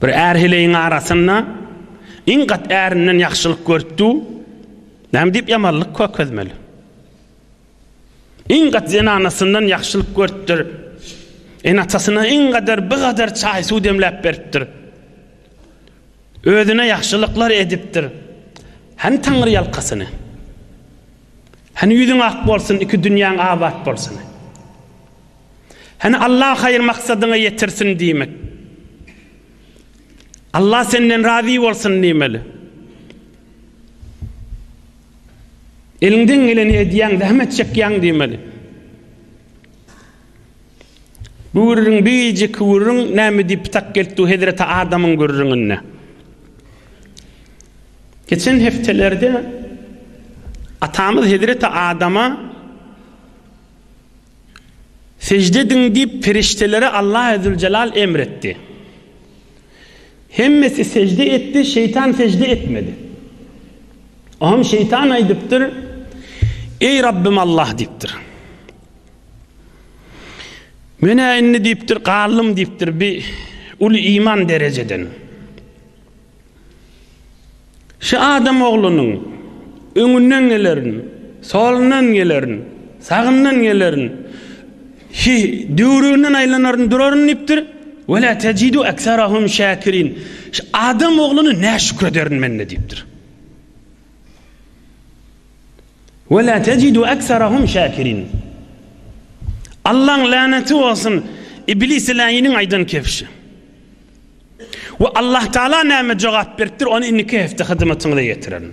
Bir erhileyin arasında inqat erinden yaxşılık görüpdü. Näme diýip yamanlyk kökezmeli. İnqat zenanasından yaxşılık görüpdir. Atasına inqadar bu kadar çay su demläp beripdir. Özüne yaxşılıklar edipdir. Hani Tanrı yalqasyny. Hani yüzün ak bolsun, iki dünýäň abat bolsun. Hani Allah hayır maksadyna yetirsin diýmek. Allah senden razı bolsun diýmeli. Elinden geleni edýän, zahmet çekýän diýmeli. Bu gürrüň biýiji gürrüň näme diýip tak geldi Hazreti Adamyň gürrüňine. Geçen heftelerde atamız Hazreti Adam'a secde edin diýip feriştelere Allah Zülcelal emretti. Hemmesi secde etti, şeytan secde etmedi. Aham şeytan aýdypdyr, ey Rabbim Allah diýipdir. Mene inni diýipdir, galym diýipdir bir ulu iman dereceden. Şu Adam oğlunun öňünden gelerin, solundan gelerin, sagyndan gelerin, düründen aýlanaryň duraryň diýipdir. Ve la tecidu aksarahum şakirin. Şu Adam oğlunu ne şükrederin menne diýipdir. Ve la tecidu aksarahum şakirin. Allah'ın laneti olsun iblis lanetinin aydın kefşi. Ve Allah Teala näme jogap beripdir, onu inniki hefte hyzmatyňyza getirerin.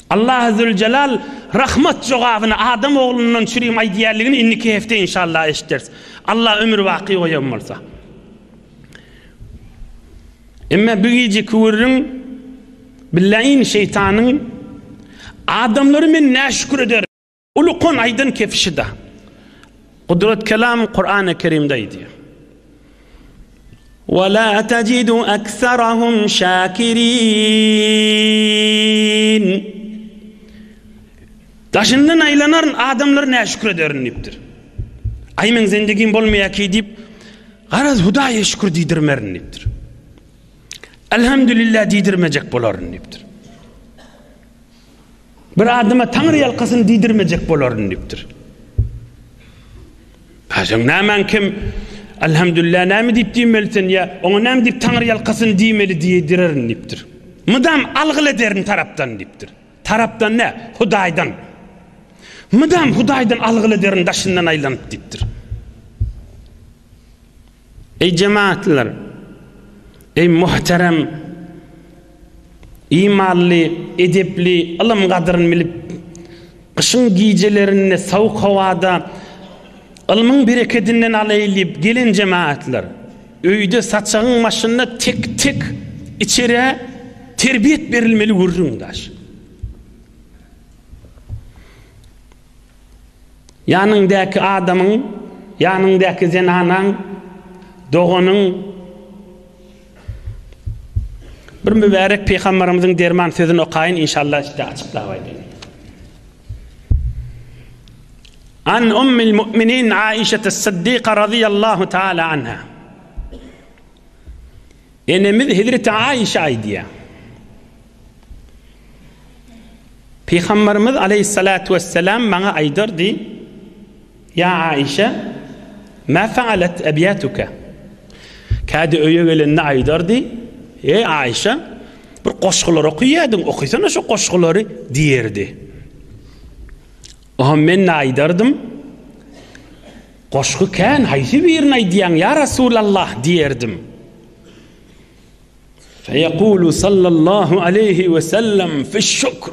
Allah Zülcelal rahmat jogabyny Adam oğlundan çürüýüm aýdýarligini inniki hefte inşallah eşitders. Allah ömür waqy goýan bolsa. Emma büyüji küwürün billahin şeytanın adamları men näşükür eder. Ulukon aydın kefşida. Kudret kelam Kur'an-ı Kerim'de diyor. وَلَا تَجِدُ أَكْثَرَهُمْ شَاكِرِينَ. Daşından aylanarın adamları näşükür ederin dipdir. Aymen zendigin bolmayak deyip garaz Hudaya şükür diýdirmerin dipdir. Elhamdülillah diýdirmejek bolaryn dipdir. Bir adama Tanrı yalqasyn diýdirmejek bolaryn dipdir. Haşan nämen kim elhamdülillah näme diýip diýmelisin ya, oňa näme diýip Tanrı yalqasyn diýmeli diýdirerin dipdir. Mydam algyl ederin tarapdan dipdir. Tarapdan ne? Hudaýdan. Mydam Hudaýdan algyl ederin daşyndan aýlanyp dipdir. Ey cemaatler, ey muhterem, imanly, edepli, Allah'ın kadrını bilip, kışın giycelerine, soğuk havada, ilmin bereketinden alaylip gelen cemaatler, öyde saçağın maşınına tek tek içeri terbiyet verilmeli vurrundaş. Yanındaki adamın, yanındaki zenanan, doğanın, bir mübarek Peygamberimizin derman sözünü okuyun inşallah işte açıklayayım. An ummil mu'minin Aişe-s-Siddiqa radıyallahu ta'ala anha. Enemiz Hazreti Aişe aydiya. Peygamberimiz aleyhissalatu vesselam bana aydirdi. Ya Aişe, ma fa'alet ebiyatuka? Kadi öye gelenine aydirdi. Ey Aişe, bir qoşgular okuýadың, okuysana şu qoşgulary diýerdi. Oha men aýdardım. Qoşgu kan, haýsy birini aýdýan ya Rasulallah diýerdim. Feýekulu sallallahu aleyhi ve sellem fi'ş-şükr.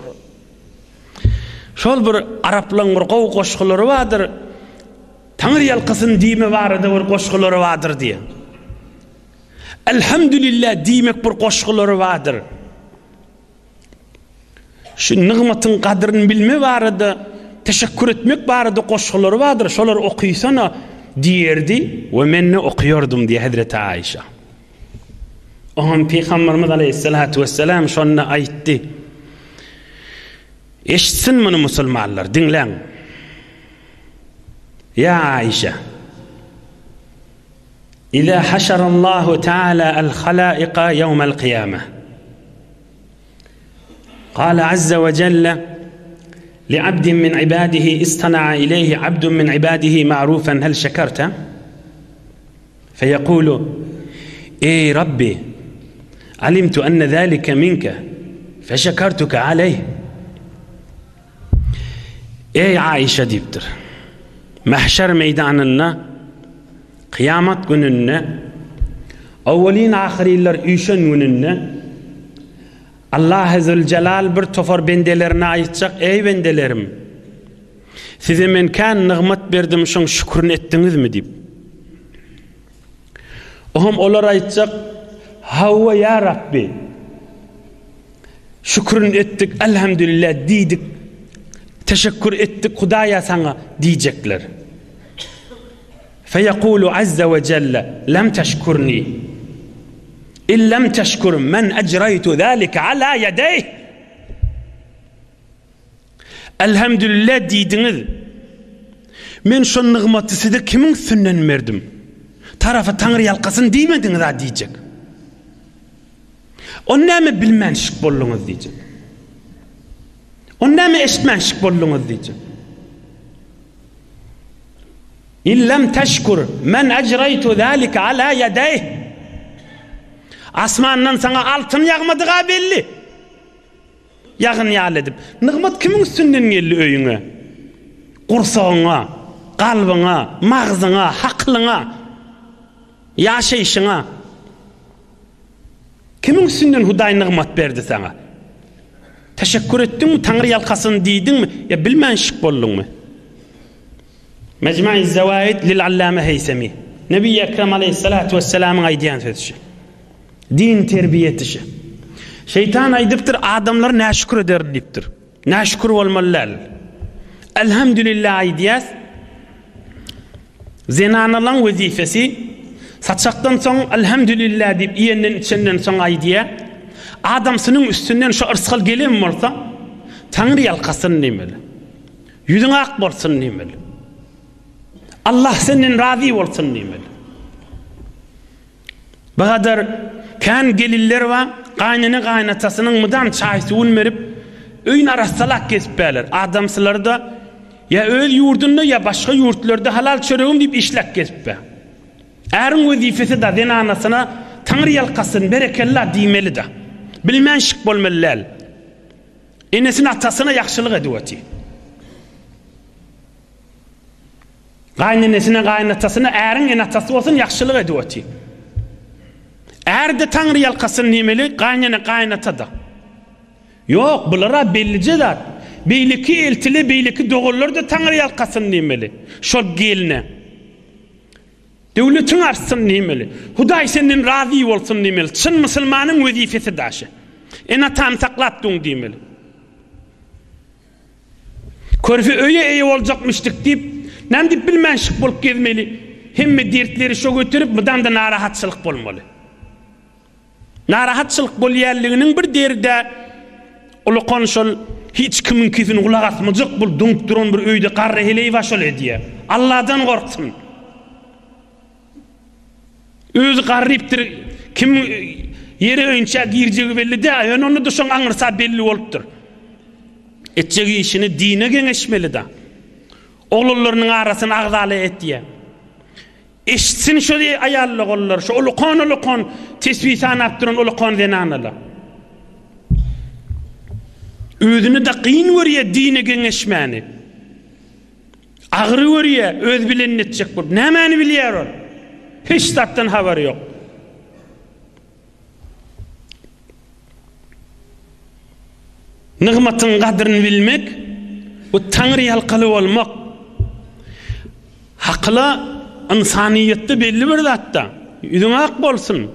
Şol bir araplaryň bir qoşgulary bardyr. Tanrı yalqasyn diýme barada bir qoşgulary bardyr diýe. Elhamdülillah diýmek bir qoşgulary bardyr. Şu nigmatyň kadryny bilme barada, teşekkür etmek barada qoşgulary bardyr. Şolar okuýsana diýerdi we menne okuýardym diýe Hazreti Aişe. Oňam Peygamberimiz aleyhissalatu vesselam şonu aýtdy. Eşitsin muny musulmanlar, dinleň. Ya Aişe, إذا حشر الله تعالى الخلائق يوم القيامة قال عز وجل لعبد من عباده استنع إليه عبد من عباده معروفا هل شكرت؟ فيقول إيه ربي علمت أن ذلك منك فشكرتك عليه. إيه عائشة ديبتر محشر meydanında kıyamet gününde awwalin ahirler üyşen gününde Allah Azze Celal bir tofor bendelerine aytacak ey bendelerim size men kan nimet berdim şoň şükürün etdiňizmi dip. Ohum olar aytacak Havva ya Rabbi şükürün ettik elhamdülillah diýdik teşekkür ettik Hudaya sana diyecekler. فيقول عز وجل لم تشكرني إن لم تشكر من أجريت ذلك على يديه. Elhamdülillah diýdiňiz. Men şo nygmaty size kimin üstünden berdim? Tarafı Taňry ýalkasyn diýmediňiz ha diýjek. O näme bilmenşik bolluňuz diýjek. O näme eşitmenşik bolluňuz diýjek. İllem teşkur men ecraytu zalika ala yadayh. Asmandan sana altın yağmadığa belli. Yağın yağladım. Nigmat kimin üstünden geldi öýüňe? Gursagyňa, galbyňa, magzyňa, haklyňa, ýaşaýyşyňa. Kimin üstünden Hudaý nigmat berdi sana? Teşekkür etdiňmi, Taňry ýalkasyny diýdiňmi, ya bilmenşik bolluňmy? Mecmu'i Zevaid lil-Allame Heysemi. Nebi Ekrem Aleyhissalatu vesselam'ın aydiyan sözü. Din terbiyetişi. Şeytan aydıptır adamlar näşükür eder diptir. Näşükür bolmalylar. Elhamdülillah aydiyas. Zenanalan wezifesi saçaktan soň elhamdülillah dip ýenden içenden soň aydiya. Adamsynyň üstünden şu ırsgal gelen bolsa Taňry ýalkasyny nemeli. Ýüzüň ak bolsun nemeli. Allah senden razı olsun diýmeli. Bu kadar kan geliller wa gaýnyny gaýnatasynyň mydan çaý suwun berip öýün arasalak kesip berler. Adamsılarda ya öz ýurdunda ya başga ýurtlarda halal çöregim diýip işlek kesip ber. Äriň wezifesi da den anasyna Taňry ýalkasyn berekellah diýmeli da. Bilmenşik bolmalylar. Enesini atasyna ýakşylyk edýäti. Gaýnynesine gaýnatasına äriň enatasy bolsun ýakşylyk edýäti. Ärde Taňry ýalkasyny nemeli gaýnyny gaýnatada. Ýok, bulara bellice zat. Beýleki eltili, beýleki dogullar da Taňry ýalkasyny nemeli. Şol gelne. Döwletiň artsyny nemeli. Hudaý senden razı bolsun nemeli. Çyn musulmanyň wezifesi daşy. Enatan saklatdyň demeli. Körfi öýe eýe boljakmyşdyk diýip näme diýip bilmenşik bolup gezmeli. Hemme dertleri şo götürüp mydan da narahatçylyk bolmaly. Narahatçylyk bolýarlyginiň bir derde ulu konşol hiç kimin kifini kulak asmajak bul dunk duran bir öýde garry heleýi başol edýär. Allahdan gorksun. Özü garrypdir. Kim yere öňçe girjegi belli de, onu da şoň aňyrsa belli bolupdyr. Etjegi işini dine geňeşmeli da. Oğullarının arasını ağdalı etdiye. Eşitsin şu diye ayarlı olurlar. Şu ulukon tesbih sanap duran ulukon zenanalar. Özünü de kıyın veriye dine geňeşmeni. Ağrı veriye öz bilen etjek bol. Nämeni bilýär ol? Hiç zatdan habary ýok. Nigmatyň gadryny bilmek, bu Taňry ýalkaly bolmak. Hakla insaniýetde belli bir zatda. Ýüzüň ak bolsun.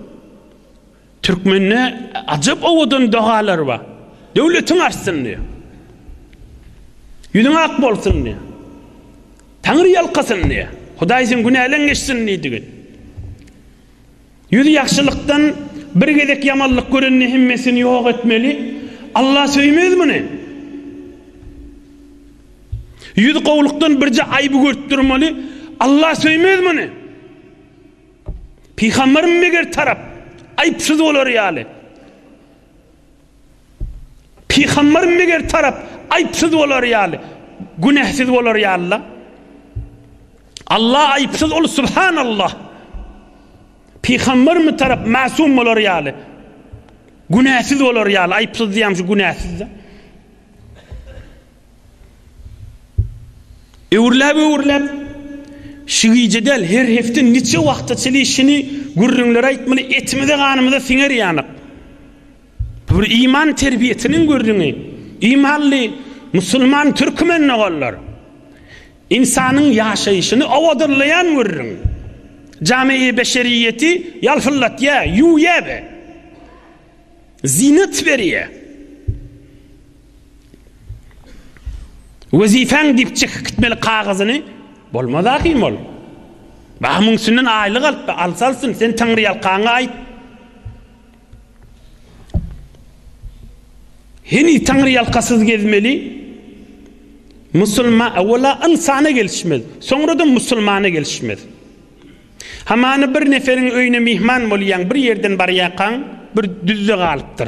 Türkmenne ajab owadan dogalar bar. Döwletiň artsyn diýär. Ýüzüň ak bolsun diýär. Taňry ýalkasyn diýär. Hudaý sen günälen geçsin diýdi. Ýüzü ýakşylykdan bir gezek ýamanlyk görenni hemmesini ýok etmeli. Allah söýmezmini? Ýüzü gowlukdan birje aýby görtürmeli. Allah söýmezmini? Peygamberim meger tarap ayıpsız olur yani. Peygamberim meger tarap ayıpsız olur yani. Günahsız olur ya Allah. Allah ayıpsız olur subhanallah. Peygamberim tarap masum olur yani. Günahsız olur yani. Ayıpsız diyeyim şu günahsız da. Öwürläp şigijedel her hefte neçe wagtda çelişini gurrunlar aytmaly etmede ganymyda siňer ýanyk. Bu iman terbiyetinin gurrungy. İmanly musulman türkmen oğullar. İnsanın yaşayışını awadyrlayan gurrun. Cami-i beşeriyeti yalfıllatya, yuyabe. Zinet veriye. Vazifen dip çık gitmeli kağızını bolmada kim ol. Bahmın sünnen aylık alsalsın sen Tanrı yalqaňa ait. Heni Tanrı yalqasız gezmeli. Musulman awala insana gelişmez. Sonradan musulmana gelişmez. Hamany bir neferin öýüne mihman bolýan bir yerden barýakan bir düzde galypdyr.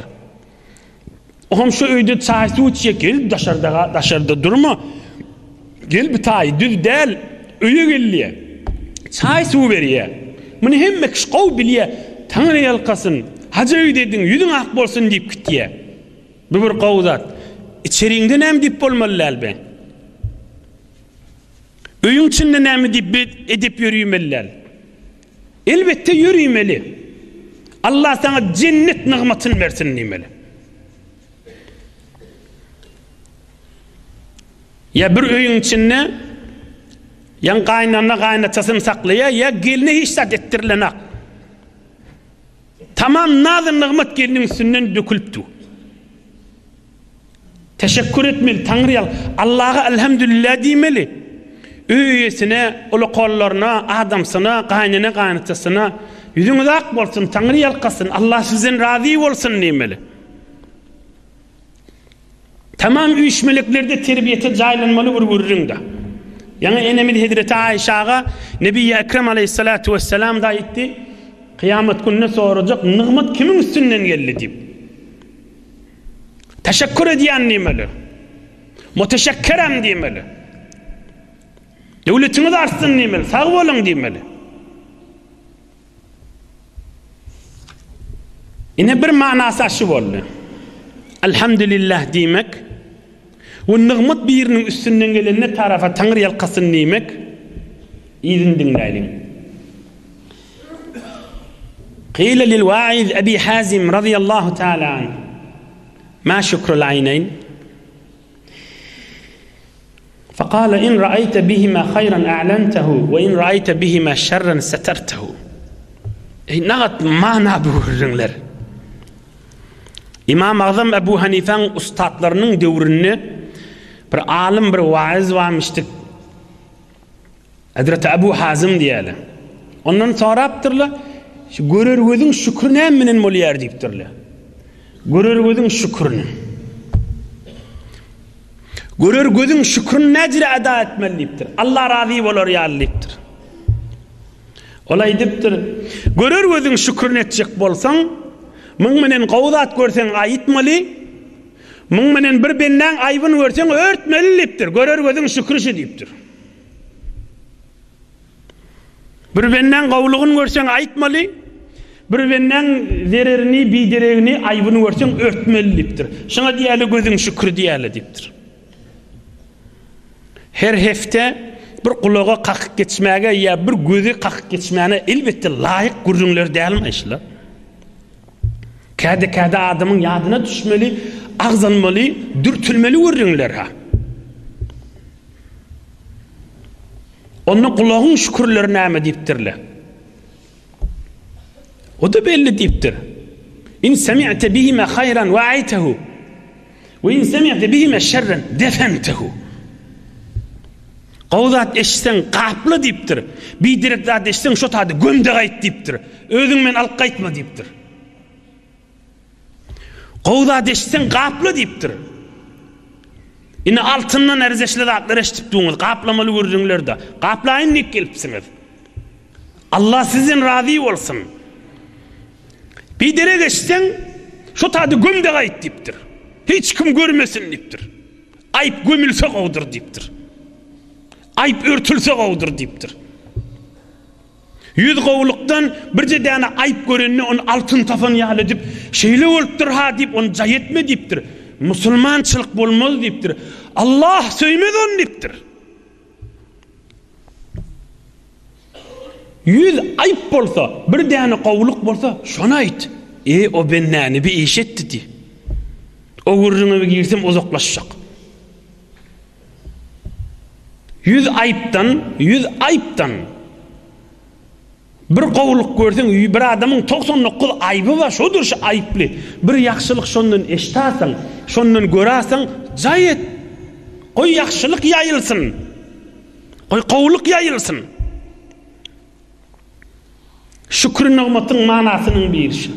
Oğam şu öýde çay suw içýär, daşarda durma. Gel bir tay düz del, öýe gelýär. Çay suw berýär. Muny hemme kiş gow bilýär. Taňry ýalkasyn, haja öýdediň, ýüzüň ak bolsun diýip gitýär. Bu bir gowzat. İçeriňde näme diýip bolmaly elbe? Öýüň içinde näme diýip edip ýörýmeliler? Elbette yürüymeli. Allah sana cennet nigmatını versin demeli. Ya bir öýüň içinde yan gaýnana gaýnaçasyny saklaya ya gelini hiç sat ettirilenak. Tamam nazır nigmat gelinin üstünden dökülüpdi. Teşekkür etmeli Tanrı'ya. Allah'a elhamdülillah demeli. Öýesine, ulu kollarına, adamsına, gaýnana gaýnaçasyna yüzüňiz ak bolsun, Tanrı ýalkasyn, Allah sizden razy bolsun demeli. Tamam üýşmeliklerde terbiyete jaýlanmaly bir gurrunda. Ýa-ni enemil Hazreti Aýşaga Nebi Ekrem aleyhissalatu vesselam da aýtdy, kıyamet gününe sorajak nigmat kimin üstünden geldi diýip. Teşekkür edýän demeli. Muteşekkerem demeli. Devletiniz artsın demeli, sağ bolun demeli. Yine bir manasy aşy boldy. Elhamdülillah demek ve nigmat birinin üstünden gelenine tarafa Tanrı ýalkasyn demek izin dinleýin. Qila lil wa'iz Abi Hazim radiyallahu ta'ala anh ma şükrul aynayn فقال إن رأيت بهما خيرا أعلنته وإن رأيت بهما شرا سترته. Nağat mana buyururlar. İmam Azam Ebu Hanife'nin ustadlarının devrinde bir alim bir vaiz varmıştı. Hazreti Ebu Hazim diyelim. Ondan sonra yaptırlar. Görür gözün şükrünü emminin molyer deyiptirler. Görür gözün şükrünü. Görür gözün şükrünü necre eda etmeliyiptir. Allah razı olur yalliyiptir. Olay diptir. Görür gözün şükrünü etcek bolsan, mın menen gowzat görsen ayıtmalı, mın menen bir benden ayıbını görsen örtmeliyiptir. Görür gözün şükrüşü deyiptir. Bir benden gowluğunu görsen ayıtmalı, bir benden zererini, bidiregini, ayıbını görsen örtmeliyiptir. Şuna diýeli gözün şükrü diýeli deyiptir. Her hefte bir kulağa kakıp geçmeye ya bir gözü kakıp geçmeyene elbette layık gurrunlar değilmişler. Kade adamın yadına düşmeli, ağzanmalı, dürtülmeli gurrunlar ha. Onun kulağın şükürleri näme deyiptirler. O da belli deyiptir. İn semi'te bihime hayran va'aytehu ve in semi'te bihime şerren defentehu. Gowzat eşsen gaplı deyiptir. Bidirek zat eşsen şo tadı gömde gaýt deyiptir. Özüň men alyp gaýtma deyiptir. Gowzat eşsen gaplı deyiptir. Ine altından erzeşli zatlar eşitip duňuz, gaplamaly görüňler da. Gaplaýyn nik gelipsiňiz. Allah sizin razı olsun. Bir dere geçsen şu tadı gömde gayet deyiptir. Hiç kim görmesin deyiptir. Ayıp gömülse kovdur deyiptir. Ayıp örtülse kovdur deyiptir. 100 kovuluktan bir tane ayıp görenini onun altın tafan yal edip şeyle olup ha deyip onu cay etme deyiptir. Musulmançılık bolmaz deyiptir. Allah söymez onu deyiptir. 100 ayıp bolsa, bir tane kovuluk bolsa şuna ait. O ben nani bir iş etti di. O gurruna bir girsem uzaklaşacak. 100 ayıptan bir kovuluk görsen, bir adamın 99 ayıbı var, şodur şu ayıplı. Bir yaxşılık şondan eşitasan, şondan görasan, cay et. Koy yaxşılık yayılsın. Koy kovuluk yayılsın. Şükrü nimetinin manasının bir işi.